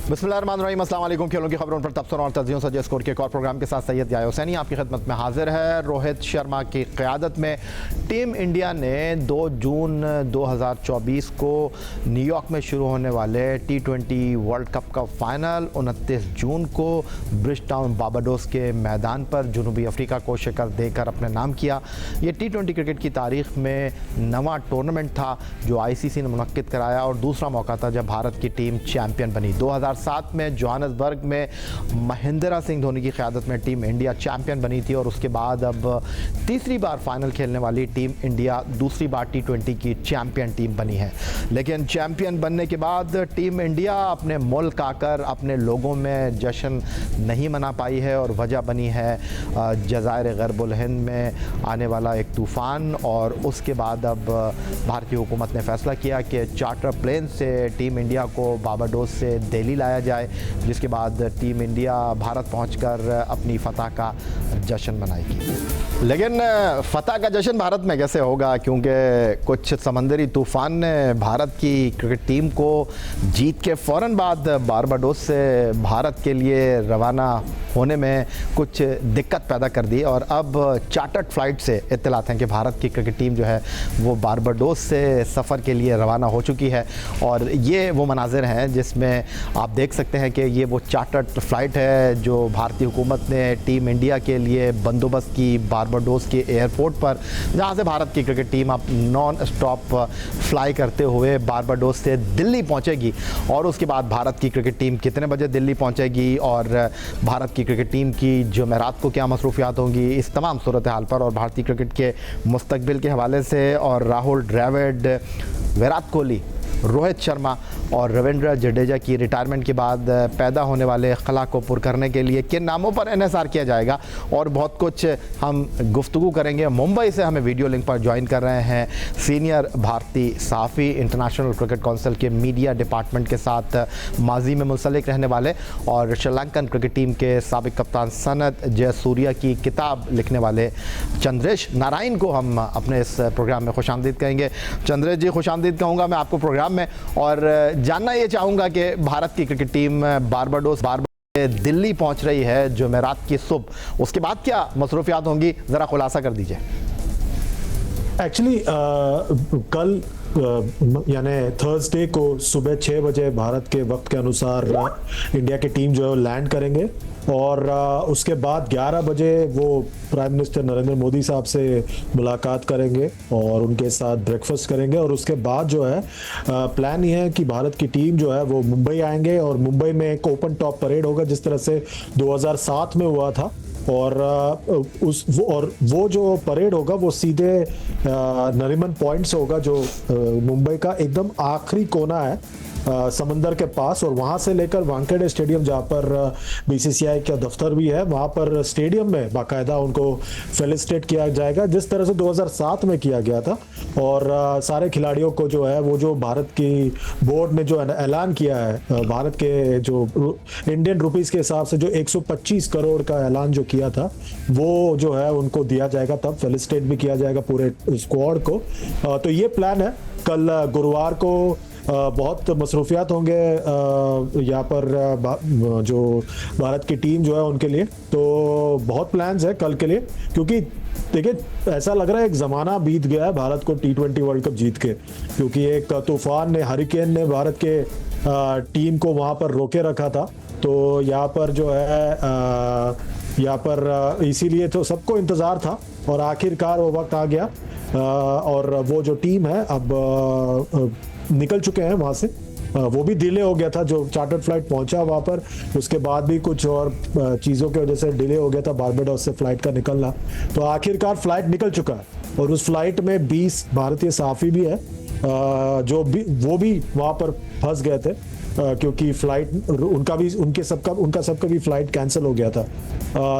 बिस्मिल्लाहिर्रहमानिर्रहीम, अस्सलाम वालेकुम। खेलों की खबरों पर तबसरा और तजियों सजे स्कोर के एक और प्रोग्राम के साथ सैयद याया हुसैनी आपकी खिदमत में हाजिर है। रोहित शर्मा की क़यादत में टीम इंडिया ने 2 जून 2024 को न्यूयॉर्क में शुरू होने वाले T20 वर्ल्ड कप का फ़ाइनल 29 जून को ब्रिजटाउन बारबाडोस के मैदान पर जनूबी अफ्रीका को शिकस्त देकर अपने नाम किया। ये T20 क्रिकेट की तारीख़ में नवा टूर्नामेंट था जो ICC ने मुनक्किद कराया और दूसरा मौका था जब भारत की टीम चैम्पियन बनी। 2007 में जोहान्सबर्ग में महेंद्र सिंह धोनी की क़यादत में टीम इंडिया चैम्पियन बनी थी और उसके बाद अब तीसरी बार फाइनल खेलने वाली टीम इंडिया दूसरी बार T20 की चैम्पियन टीम बनी है। लेकिन चैम्पियन बनने के बाद टीम इंडिया अपने मुल्क आकर अपने लोगों में जश्न नहीं मना पाई है और वजह बनी है जज़ायर ग़रबुल हिंद में आने वाला एक तूफ़ान। और उसके बाद अब भारतीय हुकूमत ने फ़ैसला किया कि चार्टर प्लेन से टीम इंडिया को बारबाडोस से दिल्ली लाया जाए, जिसके बाद टीम इंडिया भारत पहुंचकर अपनी फ़तह का जश्न मनाएगी। लेकिन फ़तह का जश्न भारत में कैसे होगा, क्योंकि कुछ समंदरी तूफ़ान ने भारत की क्रिकेट टीम को जीत के फ़ौरन बाद बारबाडोस से भारत के लिए रवाना होने में कुछ दिक्कत पैदा कर दी और अब चार्टर्ड फ़्लाइट से इत्तलात हैं कि भारत की क्रिकेट टीम जो है वो बारबाडोस से सफ़र के लिए रवाना हो चुकी है। और ये वो मनाजिर हैं जिसमें आप देख सकते हैं कि ये वो चार्टर्ड फ़्लाइट है जो भारतीय हुकूमत ने टीम इंडिया के लिए बंदोबस्त की बारबाडोस के एयरपोर्ट पर, जहाँ से भारत की क्रिकेट टीम अब नॉन स्टॉप फ्लाई करते हुए बारबाडोस से दिल्ली पहुँचेगी। और उसके बाद भारत की क्रिकेट टीम कितने बजे दिल्ली पहुँचेगी और भारत की क्रिकेट टीम की जुमेरात को क्या मसरूफियात होंगी, इस तमाम सूरत हाल पर और भारतीय क्रिकेट के मुस्तकबिल के हवाले से और राहुल द्रविड़, विराट कोहली, रोहित शर्मा और रविंद्र जडेजा की रिटायरमेंट के बाद पैदा होने वाले खला को पुर करने के लिए किन नामों पर इन्हिसार किया जाएगा और बहुत कुछ हम गुफ्तगू करेंगे। मुंबई से हमें वीडियो लिंक पर ज्वाइन कर रहे हैं सीनियर भारतीय सहाफ़ी, इंटरनेशनल क्रिकेट काउंसिल के मीडिया डिपार्टमेंट के साथ माजी में मुंसलिक रहने वाले और श्रीलंकन क्रिकेट टीम के साबिक कप्तान सनत जयसूर्या की किताब लिखने वाले चंद्रेश नारायण को हम अपने इस प्रोग्राम में खुशामदीद कहेंगे। चंद्रेश जी, खुशामदीद कहूँगा मैं आपको प्रोग्राम में और जानना ये चाहूँगा कि भारत की क्रिकेट टीम बारबाडोस दिल्ली पहुंच रही है जुमेरात की सुबह, उसके बाद क्या मसरूफियात होंगी, ज़रा खुलासा कर दीजिए। एक्चुअली कल यानी थर्सडे को सुबह 6 बजे भारत के वक्त के अनुसार इंडिया की टीम जो है लैंड करेंगे और उसके बाद 11 बजे वो प्राइम मिनिस्टर नरेंद्र मोदी साहब से मुलाकात करेंगे और उनके साथ ब्रेकफास्ट करेंगे और उसके बाद जो है प्लान ये है कि भारत की टीम जो है वो मुंबई आएंगे और मुंबई में एक ओपन टॉप परेड होगा जिस तरह से 2007 में हुआ था। और वो जो परेड होगा वो सीधे नरीमन पॉइंट से होगा जो मुंबई का एकदम आखिरी कोना है समंदर के पास, और वहां से लेकर वानखेड़े स्टेडियम जहां पर BCCI का दफ्तर भी है, वहां पर स्टेडियम में बाकायदा उनको फेलिसिटेट किया जाएगा जिस तरह से 2007 में किया गया था। और सारे खिलाड़ियों को जो है वो जो भारत की बोर्ड ने जो ऐलान किया है भारत के जो इंडियन रुपीस के हिसाब से जो 125 करोड़ का ऐलान जो किया था वो जो है उनको दिया जाएगा, तब फेलिसिटेट भी किया जाएगा पूरे स्क्वाड को। तो ये प्लान है। कल गुरुवार को बहुत मसरूफियात होंगे यहाँ पर जो भारत की टीम जो है उनके लिए, तो बहुत प्लान्स है कल के लिए, क्योंकि देखिए ऐसा लग रहा है एक ज़माना बीत गया है भारत को T20 वर्ल्ड कप जीत के, क्योंकि एक तूफान ने, हरिकेन ने भारत के टीम को वहाँ पर रोके रखा था। तो यहाँ पर जो है यहाँ पर इसीलिए तो सबको इंतज़ार था और आखिरकार वो वक्त आ गया और वो जो टीम है अब निकल चुके हैं वहाँ से। वो भी डिले हो गया था, जो चार्टर्ड फ्लाइट पहुंचा वहाँ पर, उसके बाद भी कुछ और चीज़ों की वजह से डिले हो गया था बारबाडोस से फ्लाइट का निकलना। तो आखिरकार फ्लाइट निकल चुका है और उस फ्लाइट में 20 भारतीय सहाफ़ी भी है जो भी वो भी वहाँ पर फंस गए थे क्योंकि फ्लाइट उनका सबका भी फ्लाइट कैंसिल हो गया था।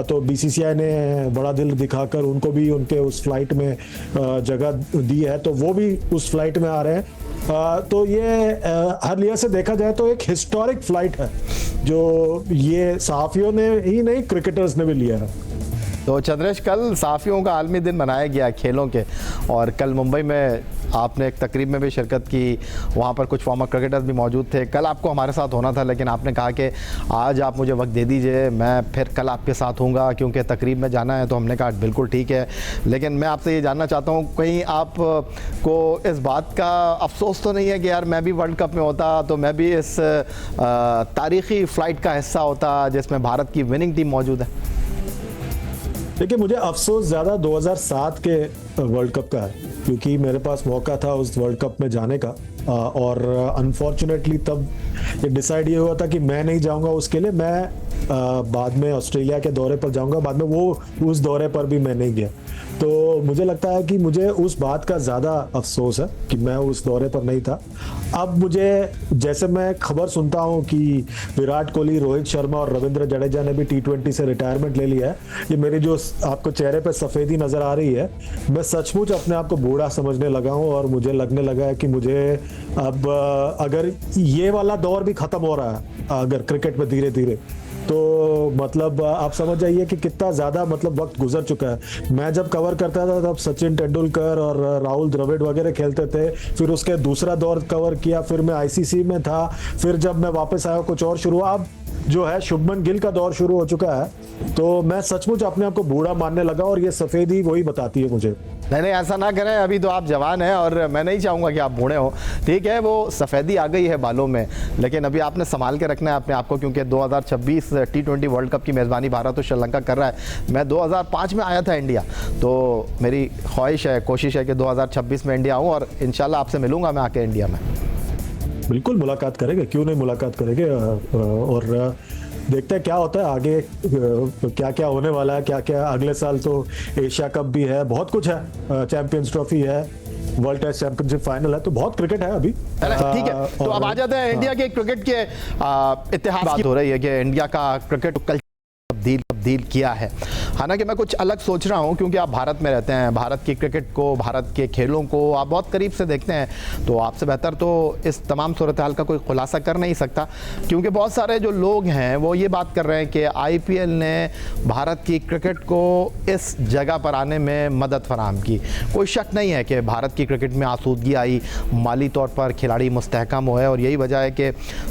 तो BCCI ने बड़ा दिल दिखाकर उनको भी उनके उस फ्लाइट में जगह दी है, तो वो भी उस फ्लाइट में आ रहे हैं। तो ये हर लिहाज से देखा जाए तो एक हिस्टोरिक फ्लाइट है जो ये सहाफ़ियों ने ही नहीं, क्रिकेटर्स ने भी लिया है। तो चंद्रेश, कल सहाफ़ियों का आलमी दिन मनाया गया खेलों के और कल मुंबई में आपने एक तकरीब में भी शिरकत की, वहाँ पर कुछ फॉर्मर क्रिकेटर्स भी मौजूद थे। कल आपको हमारे साथ होना था, लेकिन आपने कहा कि आज आप मुझे वक्त दे दीजिए, मैं फिर कल आपके साथ हूँगा क्योंकि तकरीब में जाना है। तो हमने कहा बिल्कुल ठीक है, लेकिन मैं आपसे ये जानना चाहता हूँ, कहीं आप को इस बात का अफसोस तो नहीं है कि यार मैं भी वर्ल्ड कप में होता तो मैं भी इस तारीख़ी फ़्लाइट का हिस्सा होता जिसमें भारत की विनिंग टीम मौजूद है? देखिए, मुझे अफसोस ज़्यादा 2007 के वर्ल्ड कप का है, क्योंकि मेरे पास मौका था उस वर्ल्ड कप में जाने का, और अनफॉर्चुनेटली तब डिसाइड ये हुआ था कि मैं नहीं जाऊंगा उसके लिए। मैं बाद में ऑस्ट्रेलिया के दौरे पर जाऊंगा, बाद में वो उस दौरे पर भी मैं नहीं गया। तो मुझे लगता है कि मुझे उस बात का ज़्यादा अफसोस है कि मैं उस दौरे पर नहीं था। अब मुझे, जैसे मैं खबर सुनता हूं कि विराट कोहली, रोहित शर्मा और रविंद्र जडेजा ने भी T20 से रिटायरमेंट ले लिया है, ये मेरी जो आपको चेहरे पे सफ़ेदी नज़र आ रही है, मैं सचमुच अपने आप को बूढ़ा समझने लगा हूं। और मुझे लगने लगा है कि मुझे अब अगर ये वाला दौर भी ख़त्म हो रहा है अगर क्रिकेट में धीरे धीरे, तो मतलब आप समझ जाइए कि कितना ज़्यादा मतलब वक्त गुजर चुका है। मैं जब कवर करता था तब सचिन तेंदुलकर और राहुल द्रविड़ वगैरह खेलते थे, फिर उसके दूसरा दौर कवर किया, फिर मैं ICC में था, फिर जब मैं वापस आया कुछ और शुरू हुआ। अब जो है शुभमन गिल का दौर शुरू हो चुका है, तो मैं सचमुच अपने आप को बूढ़ा मानने लगा, और ये सफ़ेदी वही बताती है मुझे। नहीं, ऐसा ना करें, अभी तो आप जवान हैं और मैं नहीं चाहूँगा कि आप बूढ़े हो। ठीक है, वो सफ़ेदी आ गई है बालों में, लेकिन अभी आपने संभाल के रखना है अपने आप को, क्योंकि 2026 T20 वर्ल्ड कप की मेज़बानी भारत और श्रीलंका कर रहा है। मैं 2005 में आया था इंडिया, तो मेरी ख्वाहिश है, कोशिश है कि 2026 में इंडिया आऊँ और इंशाल्लाह आपसे मिलूँगा मैं आके इंडिया में। बिल्कुल मुलाकात करेंगे, क्यों नहीं मुलाकात करेंगे, और देखते हैं क्या होता है आगे, क्या क्या होने वाला है, क्या क्या। अगले साल तो एशिया कप भी है, बहुत कुछ है, चैंपियंस ट्रॉफी है, वर्ल्ड टेस्ट चैंपियनशिप फाइनल है, तो बहुत क्रिकेट है अभी। ठीक है, तो अब आ जाते हैं इंडिया के क्रिकेट के इतिहास। बात हो रही है कि इंडिया का क्रिकेट कल्चर तब्दील किया है। हालांकि मैं कुछ अलग सोच रहा हूं, क्योंकि आप भारत में रहते हैं, भारत की क्रिकेट को, भारत के खेलों को आप बहुत करीब से देखते हैं, तो आपसे बेहतर तो इस तमाम सूरत हाल का कोई खुलासा कर नहीं सकता। क्योंकि बहुत सारे जो लोग हैं वो ये बात कर रहे हैं कि IPL ने भारत की क्रिकेट को इस जगह पर आने में मदद फराहम की। कोई शक नहीं है कि भारत की क्रिकेट में आसूदगी आई, माली तौर पर खिलाड़ी मुस्तहकम हुए, और यही वजह है कि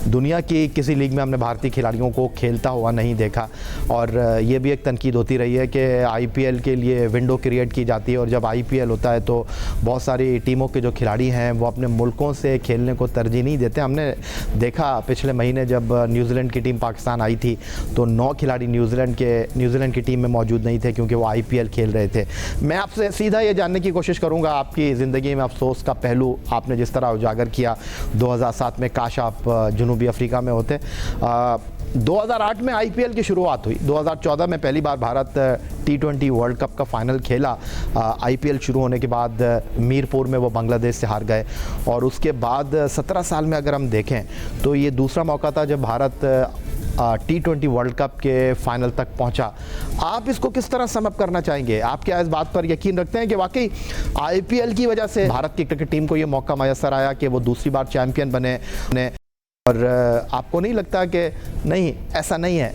दुनिया की किसी लीग में हमने भारतीय खिलाड़ियों को खेलता हुआ नहीं देखा। और ये भी एक तनकीद होती रही है कि IPL के लिए विंडो क्रिएट की जाती है, और जब IPL होता है तो बहुत सारी टीमों के जो खिलाड़ी हैं वो अपने मुल्कों से खेलने को तरजीह नहीं देते। हमने देखा पिछले महीने जब न्यूजीलैंड की टीम पाकिस्तान आई थी तो 9 खिलाड़ी न्यूजीलैंड की टीम में मौजूद नहीं थे, क्योंकि वो IPL खेल रहे थे। मैं आपसे सीधा ये जानने की कोशिश करूँगा, आपकी ज़िंदगी में अफसोस का पहलू आपने जिस तरह उजागर किया 2007 में, काश आप जनूबी अफ्रीका में होते। 2008 में IPL की शुरुआत हुई, 2014 में पहली बार भारत T20 वर्ल्ड कप का फाइनल खेला। IPL शुरू होने के बाद मीरपुर में वो बांग्लादेश से हार गए, और उसके बाद 17 साल में अगर हम देखें तो ये दूसरा मौका था जब भारत T20 वर्ल्ड कप के फाइनल तक पहुंचा। आप इसको किस तरह समअप करना चाहेंगे? आप क्या इस बात पर यकीन रखते हैं कि वाकई IPL की वजह से भारत की क्रिकेट टीम को ये मौका मैसर आया कि वो दूसरी बार चैंपियन बने, और आपको नहीं लगता कि नहीं, ऐसा नहीं है?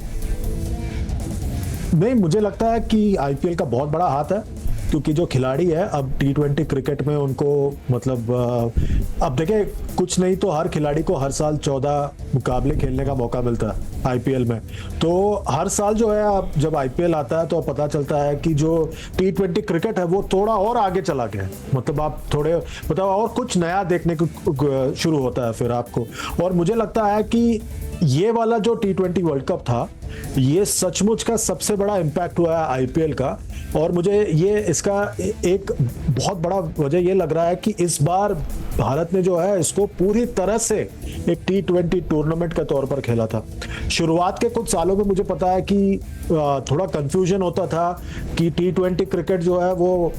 नहीं, मुझे लगता है कि IPL का बहुत बड़ा हाथ है, क्योंकि जो खिलाड़ी है अब T20 क्रिकेट में उनको मतलब अब देखें, कुछ नहीं तो हर खिलाड़ी को हर साल 14 मुकाबले खेलने का मौका मिलता है IPL में। तो हर साल जो है, अब जब IPL आता है तो पता चलता है कि जो T20 क्रिकेट है वो थोड़ा और आगे चला गया है। मतलब आप थोड़े मतलब और कुछ नया देखने को शुरू होता है फिर आपको। और मुझे लगता है कि ये वाला जो T20 वर्ल्ड कप था, ये सचमुच का सबसे बड़ा इम्पैक्ट हुआ है IPL का। और मुझे ये इसका एक बहुत बड़ा वजह ये लग रहा है कि इस बार भारत ने जो है इसको पूरी तरह से एक T20 टूर्नामेंट के तौर पर खेला था। शुरुआत के कुछ सालों में मुझे पता है कि थोड़ा कंफ्यूजन होता था कि T20 क्रिकेट जो है वो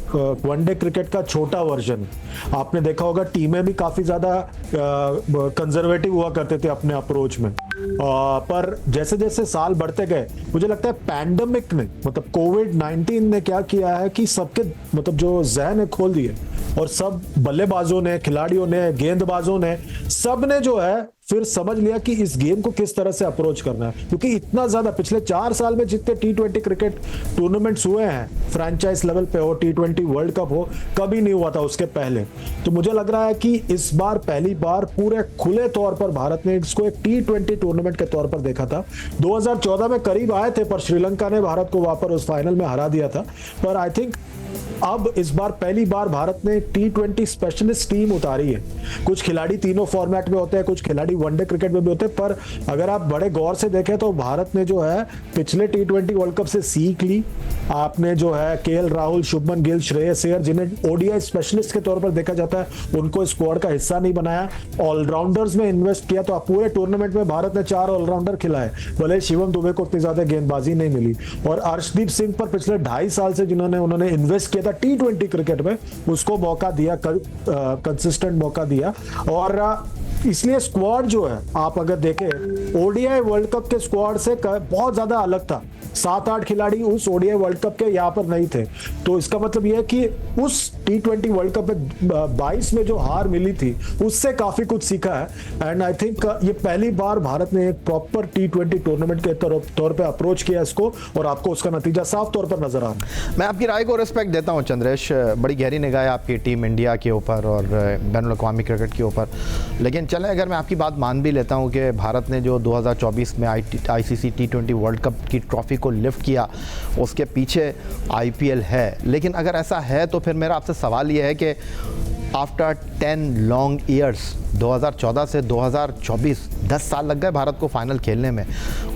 वनडे क्रिकेट का छोटा वर्जन। आपने देखा होगा टीमें भी काफी ज्यादा कंजर्वेटिव हुआ करते थे अपने अप्रोच में। पर जैसे जैसे साल बढ़ते गए, मुझे लगता है पैंडेमिक ने, मतलब कोविड-19 ने क्या किया है कि सबके मतलब जो ज़हन है खोल दिए, और सब बल्लेबाजों ने, खिलाड़ियों ने, गेंदबाजों ने, सब ने जो है फिर समझ लिया कि इस गेम को किस तरह से अप्रोच करना है, क्योंकि इतना ज्यादा पिछले 4 साल में जितने T20 क्रिकेट टूर्नामेंट्स हुए हैं फ्रेंचाइज लेवल पे हो, T20 वर्ल्ड कप हो, कभी नहीं हुआ था उसके पहले। तो मुझे लग रहा है कि इस बार पहली बार पूरे खुले तौर पर भारत ने इसको एक T20 टूर्नामेंट के तौर पर देखा था। 2014 में करीब आए थे, पर श्रीलंका ने भारत को वापस उस फाइनल में हरा दिया था। पर आई थिंक अब इस बार पहली बार भारत ने T20 स्पेशलिस्ट टीम उतारी है। कुछ खिलाड़ी तीनों फॉर्मेट में होते हैं, कुछ खिलाड़ी वनडे क्रिकेट में भी होते हैं, पर अगर आप बड़े गौर से देखें तो भारत ने जो है पिछले T20 वर्ल्ड कप से सीख ली। आपने जो है KL राहुल, शुभमन गिल, श्रेयस अय्यर, जिन्हें ओडीआई स्पेशलिस्ट के तौर पर देखा जाता है, उनको स्क्वाड का हिस्सा नहीं बनाया, ऑलराउंडर्स में इन्वेस्ट किया। तो पूरे टूर्नामेंट में भारत ने 4 ऑलराउंडर खिलाए, भले शिवम दुबे को उतनी ज्यादा गेंदबाजी नहीं मिली। और अर्शदीप सिंह पर पिछले 2.5 साल से उन्होंने इन्वेस्ट किया था T20 क्रिकेट में, उसको मौका दिया, कंसिस्टेंट मौका दिया। और इसलिए स्क्वाड जो है, आप अगर देखें ओडीआई वर्ल्ड कप के स्क्वाड से बहुत ज्यादा अलग था। 7-8 खिलाड़ी उस ओडीआई वर्ल्ड कप के यहाँ पर नहीं थे। तो इसका मतलब यह है कि उस T20 वर्ल्ड कप में 22 में जो हार मिली थी उससे काफी कुछ सीखा है। एंड आई थिंक ये पहली बार भारत ने एक प्रॉपर T20 टूर्नामेंट के तौर पे अप्रोच किया इसको, और आपको उसका नतीजा साफ तौर पर नजर आ रहा है। मैं आपकी राय को रिस्पेक्ट देता हूं चंद्रेश, बड़ी गहरी निगाह है आपकी टीम इंडिया के ऊपर और बैनुल अक़वामी क्रिकेट के ऊपर। लेकिन चलें, अगर मैं आपकी बात मान भी लेता हूं कि भारत ने जो 2024 में ICC T20 वर्ल्ड कप की ट्रॉफी को लिफ्ट किया, उसके पीछे IPL है। लेकिन अगर ऐसा है तो फिर मेरा आपसे सवाल यह है कि आफ्टर 10 लॉन्ग ईयर्स, 2014 से 2024, 10 साल लग गए भारत को फाइनल खेलने में।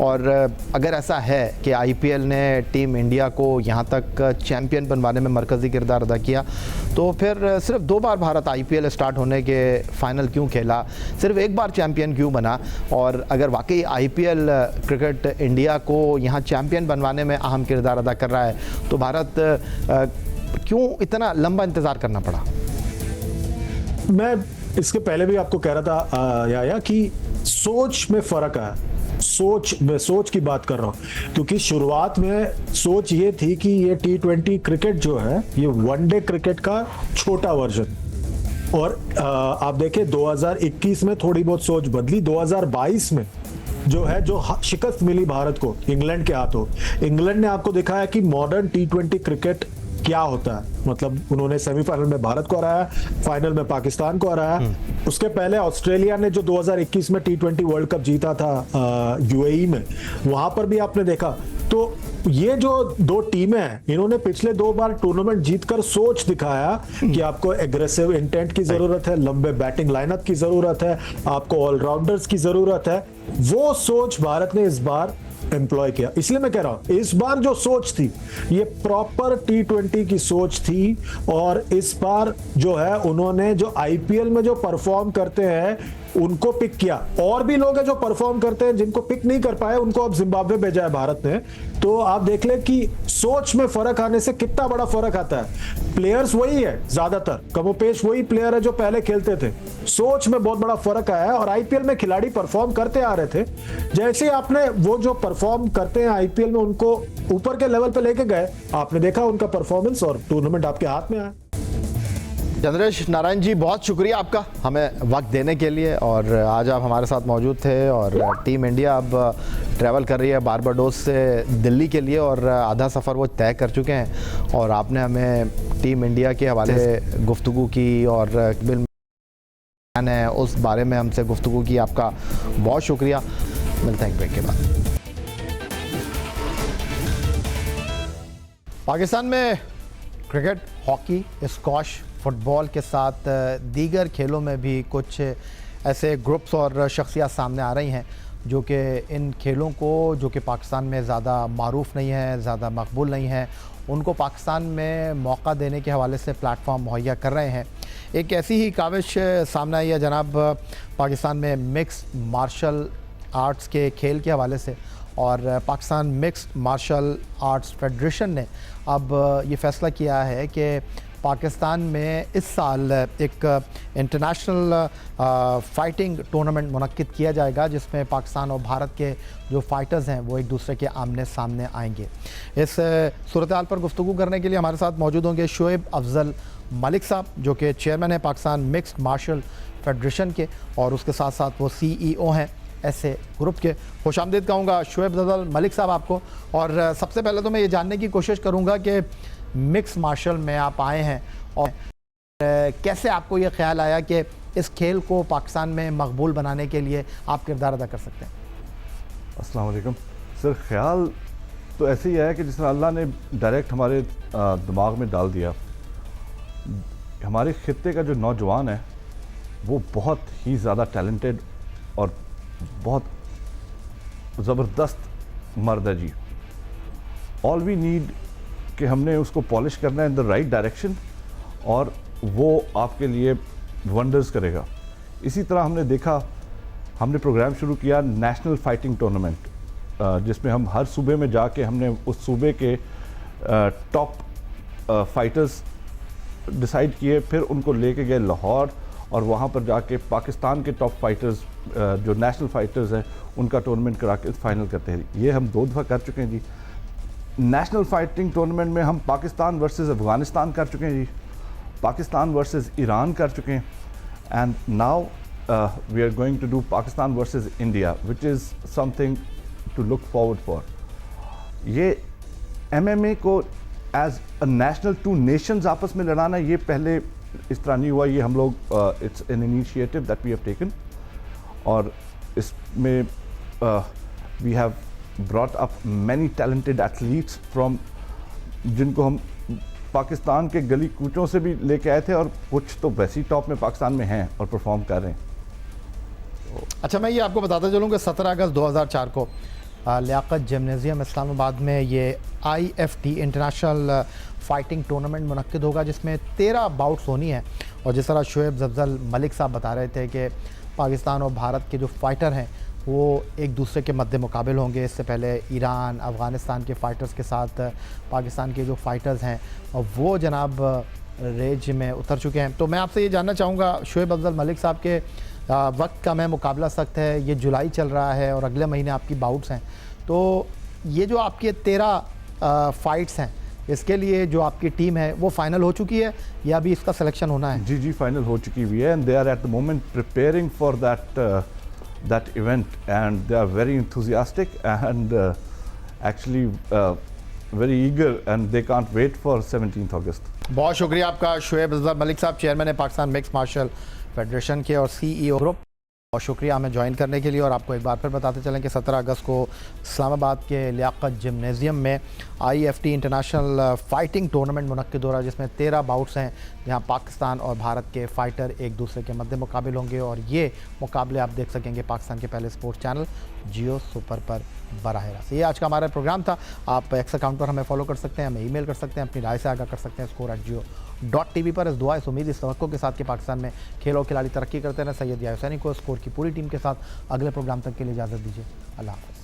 और अगर ऐसा है कि IPL ने टीम इंडिया को यहाँ तक चैम्पियन बनवाने में मरकज़ी किरदार अदा किया, तो फिर सिर्फ 2 बार भारत IPL स्टार्ट होने के फाइनल क्यों खेला, सिर्फ 1 बार चैम्पियन क्यों बना? और अगर वाकई IPL क्रिकेट इंडिया को यहाँ चैम्पियन बनवाने में अहम किरदार अदा कर रहा है, तो भारत क्यों इतना लंबा इंतज़ार करना पड़ा? मैं इसके पहले भी आपको कह रहा था या कि सोच में फर्क है। सोच की बात कर रहा हूं, क्योंकि शुरुआत में सोच ये थी कि ये T20 क्रिकेट जो है ये वनडे क्रिकेट का छोटा वर्जन। और आप देखें 2021 में थोड़ी बहुत सोच बदली। 2022 में जो शिकस्त मिली भारत को इंग्लैंड के हाथों, इंग्लैंड ने आपको दिखाया कि मॉडर्न T20 क्रिकेट क्या होता है। मतलब उन्होंने सेमीफाइनल में भारत को हराया, फाइनल में पाकिस्तान को हराया। उसके पहले ऑस्ट्रेलिया ने जो 2021 में T20 वर्ल्ड कप जीता था UAE में, वहां पर भी आपने देखा। तो ये जो 2 टीमें हैं, इन्होंने पिछले 2 बार टूर्नामेंट जीतकर सोच दिखाया कि आपको एग्रेसिव इंटेंट की जरूरत है, लंबे बैटिंग लाइनअप की जरूरत है, आपको ऑलराउंडर्स की जरूरत है। वो सोच भारत ने इस बार एम्प्लॉय किया। इसलिए मैं कह रहा हूं इस बार जो सोच थी ये प्रॉपर T20 की सोच थी। और इस बार जो है उन्होंने जो IPL में जो परफॉर्म करते हैं उनको पिक किया। और भी लोग हैं जो परफॉर्म करते हैं, जिनको पिक नहीं कर पाए उनको अब जिम्बाब्वे भेजा है भारत ने। तो आप देख ले कि सोच में फर्क आने से कितना बड़ा फर्क आता है। प्लेयर्स वही है, ज्यादातर कमोपेश वही प्लेयर है जो पहले खेलते थे। सोच में बहुत बड़ा फर्क आया है। और IPL में खिलाड़ी परफॉर्म करते आ रहे थे, जैसे आपने वो जो परफॉर्म करते हैं IPL में उनको ऊपर के लेवल पे लेके गए, आपने देखा उनका परफॉर्मेंस और टूर्नामेंट आपके हाथ में आया। चंद्रेश नारायण जी, बहुत शुक्रिया आपका हमें वक्त देने के लिए, और आज आप हमारे साथ मौजूद थे। और टीम इंडिया अब ट्रैवल कर रही है बारबाडोस से दिल्ली के लिए, और आधा सफ़र वो तय कर चुके हैं। और आपने हमें टीम इंडिया के हवाले से गुफ्तगू की और बिल है उस बारे में हमसे गुफ्तगू की, आपका बहुत शुक्रिया। मिलते हैं ब्रेक के बाद। पाकिस्तान में क्रिकेट, हॉकी, स्क्वॉश, फुटबॉल के साथ दीगर खेलों में भी कुछ ऐसे ग्रुप्स और शख्सियत सामने आ रही हैं जो कि इन खेलों को, जो कि पाकिस्तान में ज़्यादा मारूफ नहीं है, ज़्यादा मकबूल नहीं है, उनको पाकिस्तान में मौका देने के हवाले से प्लेटफॉर्म मुहैया कर रहे हैं। एक ऐसी ही काविश सामने आई है जनाब पाकिस्तान में मिक्स्ड मार्शल आर्ट्स के खेल के हवाले से। और Pakistan mixed martial arts federation ने अब ये फ़ैसला किया है कि पाकिस्तान में इस साल एक इंटरनेशनल फ़ाइटिंग टूर्नामेंट मुनक्किद किया जाएगा, जिसमें पाकिस्तान और भारत के जो फ़ाइटर्स हैं वो एक दूसरे के आमने सामने आएंगे। इस सूरत हाल पर गुफ्तगू करने के लिए हमारे साथ मौजूद होंगे शुएब अफजल मलिक साहब, जो कि चेयरमैन हैं पाकिस्तान मिक्स्ड मार्शल फेडरेशन के, और उसके साथ साथ वो CEO हैं ऐसे ग्रुप के। खुशामदीद कहूँगा शुएब अफजल मलिक साहब आपको। और सबसे पहले तो मैं ये जानने की कोशिश करूँगा कि मिक्स मार्शल में आप आए हैं और कैसे आपको ये ख्याल आया कि इस खेल को पाकिस्तान में मकबूल बनाने के लिए आप किरदार अदा कर सकते हैं? अस्सलाम वालेकुम सर। ख्याल तो ऐसे ही है कि जिस तरह अल्लाह ने डायरेक्ट हमारे दिमाग में डाल दिया। हमारे खित्ते का जो नौजवान है वो बहुत ही ज़्यादा टैलेंटेड और बहुत ज़बरदस्त मर्द है जी। ऑल वी नीड कि हमने उसको पॉलिश करना है इन द राइट डायरेक्शन, और वो आपके लिए वंडर्स करेगा। इसी तरह हमने देखा, हमने प्रोग्राम शुरू किया नेशनल फाइटिंग टूर्नामेंट, जिसमें हम हर सूबे में जाके हमने उस सूबे के टॉप फाइटर्स डिसाइड किए, फिर उनको लेके गए लाहौर, और वहाँ पर जाके पाकिस्तान के टॉप फाइटर्स जो नेशनल फाइटर्स हैं उनका टूर्नामेंट करा के फाइनल करते हैं। ये हम 2 दफ़ा कर चुके हैं जी। नेशनल फाइटिंग टूर्नामेंट में हम पाकिस्तान वर्सेस अफ़गानिस्तान कर चुके हैं जी, पाकिस्तान वर्सेस ईरान कर चुके हैं, and now we are going to do Pakistan versus India, which is something to look forward for. ये MMA को एज अ नेशनल 2 नेशंस आपस में लड़ाना, ये पहले इस तरह नहीं हुआ। ये हम लोग it's an initiative that we have taken, और इसमें we have brought up many talented athletes from, जिनको हम पाकिस्तान के गली कूचों से भी लेके आए थे, और कुछ तो वैसे ही टॉप में पाकिस्तान में हैं और परफॉर्म कर रहे हैं। अच्छा, मैं ये आपको बताता चलूँ कि 17 अगस्त 2004 को लियाकत जिम्नेजियम इस्लामाबाद में ये IFT इंटरनेशनल फ़ाइटिंग टूर्नामेंट मुनक्किद होगा, जिसमें 13 बाउट्स होनी है। और जिस तरह शुएब अफजल मलिक साहब बता रहे थे कि पाकिस्तान और भारत के जो फ़ाइटर हैं वो एक दूसरे के मद्दे मुकाबिल होंगे। इससे पहले ईरान, अफ़गानिस्तान के फ़ाइटर्स के साथ पाकिस्तान के जो फ़ाइटर्स हैं वो जनाब रेंज में उतर चुके हैं। तो मैं आपसे ये जानना चाहूँगा शुएब अफजल मलिक साहब के, वक्त का मैं मुकाबला सख्त है, ये जुलाई चल रहा है और अगले महीने आपकी बाउट्स हैं, तो ये जो आपके 13 फ़ाइट्स हैं, इसके लिए जो आपकी टीम है वो फाइनल हो चुकी है या अभी इसका सिलेक्शन होना है? जी फाइनल हो चुकी हुई है, and they are at the moment preparing for that event, and they are very enthusiastic and actually very eager, and they can't wait for 17th August. बहुत शुक्रिया आपका शुएब अफजल मलिक साहब, चेयरमैन है पाकिस्तान मिक्स मार्शल फेडरेशन के और CEO ग्रुप। बहुत शुक्रिया हमें ज्वाइन करने के लिए। और आपको एक बार फिर बताते चलें कि 17 अगस्त को इस्लामाबाद के लियाकत जिम्नेजियम में IFT इंटरनेशनल फ़ाइटिंग टूर्नामेंट मुनक्किद हो रहा है, जिसमें 13 बाउट्स हैं, जहां पाकिस्तान और भारत के फ़ाइटर एक दूसरे के मद्दे मुकाबिल होंगे। और ये मुकाबले आप देख सकेंगे पाकिस्तान के पहले स्पोर्ट्स चैनल जियो सुपर पर बराह रास्त। ये आज का हमारा प्रोग्राम था। आप X अकाउंट पर हमें फॉलो कर सकते हैं, हमें ईमेल कर सकते हैं, अपनी राय से आगाह कर सकते हैं score@jio.tv पर। इस दुआ, इस उम्मीद, इस तवक्को के साथ कि पाकिस्तान में खेल और खिलाड़ी तरक्की करते रहें। सैयद याओ हुसैनी को स्कोर की पूरी टीम के साथ अगले प्रोग्राम तक के लिए इजाज़त दीजिए। अल्लाह हाफ़िज़।